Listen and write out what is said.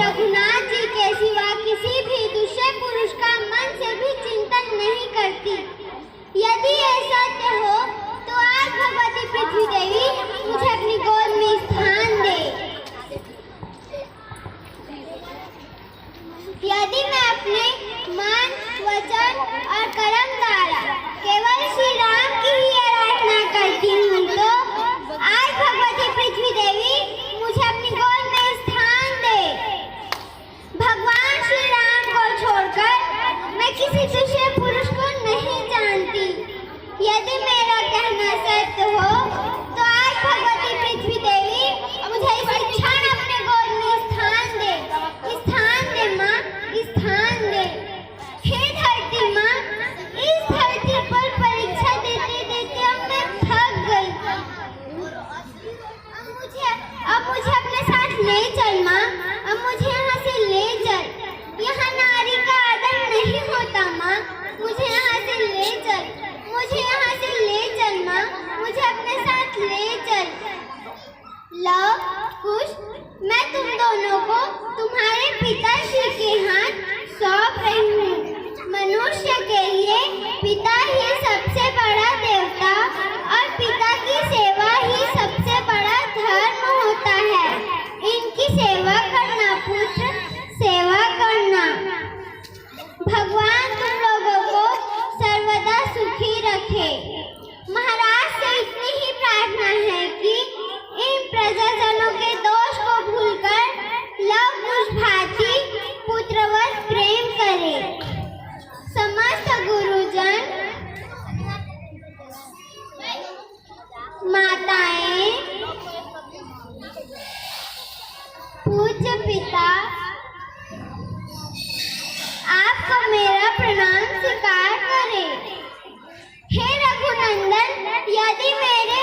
रघुनाथ जी के सिवा किसी भी दूसरे पुरुष का मन से भी चिंतन नहीं करती। यदि ऐसा हो तो आज भगवती पृथ्वी देवी मुझे अपनी गोद में स्थान दे। यदि मैं अपने मन, वचन और कर्म द्वारा केवल श्री राम की ही आराधना करती हूँ तो आज भगवती पृथ्वी देवी मुझे अपनी गोद में स्थान दे। भगवान श्री राम को छोड़कर मैं किसी दूसरे पुरुष को नहीं जानती। यदि मेरा कहना सत्य हो तो आज भगवती पृथ्वी देवी मुझे इस क्षण अपने गोद में स्थान दे। स्थान दे माँ, स्थान दे। हे धरती माँ, इस धरती पर परीक्षा देते देते अब मैं थक गई। अब मुझे अपने साथ ले चल माँ, अब मुझे यहाँ से ले चल। यहाँ नारी का आदर नहीं होता माँ, मुझे यहाँ से ले चल। मुझे यहाँ से ले चल माँ, मुझे अपने साथ ले चल। लव कुश, मैं तुम दोनों को तुम्हारे पिताश्री के हाथ सौंप रही हूँ। मनुष्य के लिए पिता ही सबसे बड़ा देवता और पिता की सेवा ही सबसे बड़ा धर्म होता है। इनकी सेवा करना पुत्र, सेवा करना। भगवान तुम लोगों को सर्वदा सुखी रखे। महाराज से इतनी ही प्रार्थना है कि इन प्रजाजनों के दोष को भूलकर लव कुश भांति पुत्रवत प्रेम करे। समस्त गुरुजन, माताएं, पूज्य पिता, आपको मेरा प्रणाम स्वीकार करें। हे रघुनंदन, यदि मेरे